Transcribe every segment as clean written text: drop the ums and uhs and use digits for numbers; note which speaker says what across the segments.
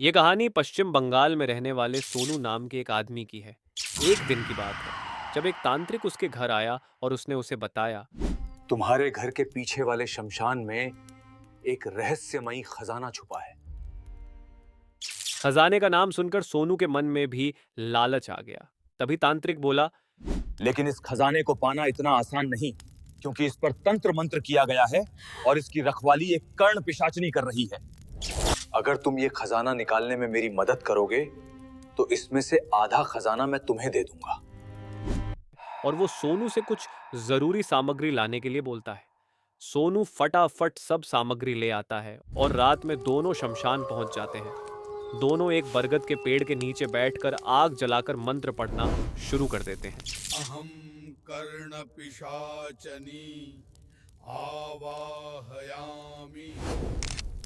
Speaker 1: ये कहानी पश्चिम बंगाल में रहने वाले सोनू नाम के एक आदमी की है। एक दिन की बात है जब एक तांत्रिक उसके घर आया और उसने उसे बताया।
Speaker 2: तुम्हारे घर के पीछे वाले शमशान में एक रहस्यमयी खजाना छुपा है।
Speaker 1: खजाने का नाम सुनकर सोनू के मन में भी लालच आ गया। तभी तांत्रिक बोला,
Speaker 2: लेकिन इस खजाने को पाना इतना आसान नहीं, क्योंकि इस पर तंत्र मंत्र किया गया है और इसकी रखवाली एक कर्ण पिशाचनी कर रही है। अगर तुम ये खजाना निकालने में मेरी मदद करोगे तो इसमें से आधा खजाना मैं तुम्हें दे दूंगा।
Speaker 1: और वो सोनू से कुछ जरूरी सामग्री लाने के लिए बोलता है। सोनू फटाफट सब सामग्री ले आता है और रात में दोनों शमशान पहुंच जाते हैं। दोनों एक बरगद के पेड़ के नीचे बैठकर आग जलाकर मंत्र पढ़ना शुरू कर देते हैं।
Speaker 3: अहम कर्ण पिशाचनी आवाहयामि।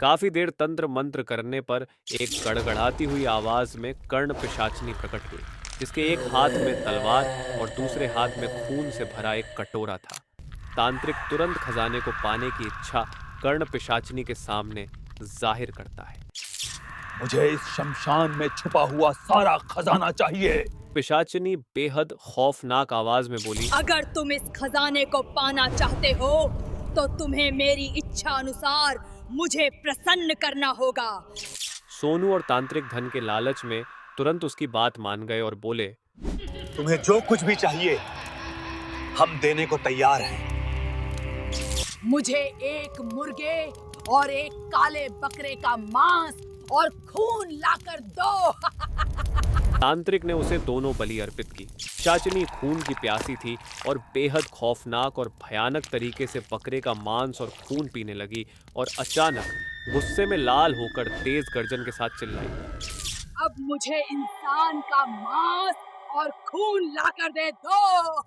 Speaker 1: काफी देर तंत्र मंत्र करने पर एक गड़गड़ाती हुई आवाज में कर्ण पिशाचनी प्रकट हुई, जिसके एक हाथ में तलवार और दूसरे हाथ में खून से भरा एक कटोरा था। तांत्रिक तुरंत खजाने को पाने की इच्छा कर्ण पिशाचनी के सामने जाहिर करता है।
Speaker 2: मुझे इस शमशान में छुपा हुआ सारा खजाना चाहिए।
Speaker 1: पिशाचनी बेहद खौफनाक आवाज में बोली,
Speaker 4: अगर तुम इस खजाने को पाना चाहते हो तो तुम्हें मेरी इच्छा अनुसार मुझे प्रसन्न करना होगा।
Speaker 1: सोनू और तांत्रिक धन के लालच में तुरंत उसकी बात मान गए और बोले,
Speaker 2: तुम्हें जो कुछ भी चाहिए हम देने को तैयार हैं।
Speaker 4: मुझे एक मुर्गे और एक काले बकरे का मांस और खून लाकर दो।
Speaker 1: तांत्रिक ने उसे दोनों बलि अर्पित की। पिशाचनी खून की प्यासी थी और बेहद खौफनाक और भयानक तरीके से बकरे का मांस और खून पीने लगी और अचानक गुस्से में लाल होकर तेज गर्जन के साथ चिल्लाई,
Speaker 4: अब मुझे इंसान का मांस और खून लाकर दे दो।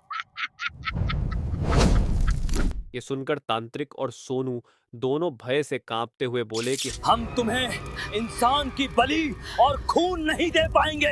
Speaker 1: ये सुनकर तांत्रिक और सोनू दोनों भय से कांपते हुए बोले कि
Speaker 2: हम तुम्हें इंसान की बलि और खून नहीं दे पाएंगे।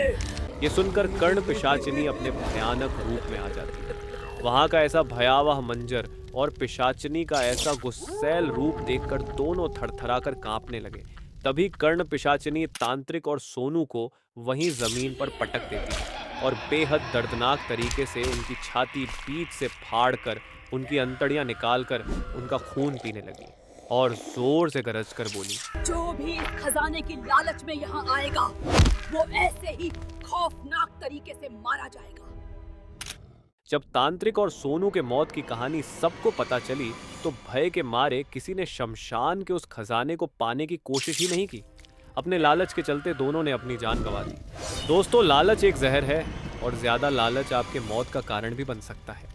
Speaker 1: ये सुनकर कर्ण पिशाचिनी अपने भयानक रूप में आ जाती है। वहां का ऐसा भयावह मंजर और पिशाचिनी का ऐसा गुस्सैल रूप देखकर दोनों थरथराकर कांपने लगे। तभी कर्ण पिशाचिनी तांत्रिक और सोनू को वहीं जमीन पर पटक देती है और बेहद दर्दनाक तरीके से उनकी छाती बीच से फाड़कर उनकी अंतड़ियां निकालकर उनका खून पीने लगी और जोर से गरजकर बोली,
Speaker 4: जो भी इस खजाने की लालच में यहाँ आएगा वो ऐसे ही खौफनाक तरीके से मारा जाएगा।
Speaker 1: जब तांत्रिक और सोनू के मौत की कहानी सबको पता चली तो भय के मारे किसी ने शमशान के उस खजाने को पाने की कोशिश ही नहीं की। अपने लालच के चलते दोनों ने अपनी जान गंवा दी। दोस्तों, लालच एक जहर है और ज्यादा लालच आपके मौत का कारण भी बन सकता है।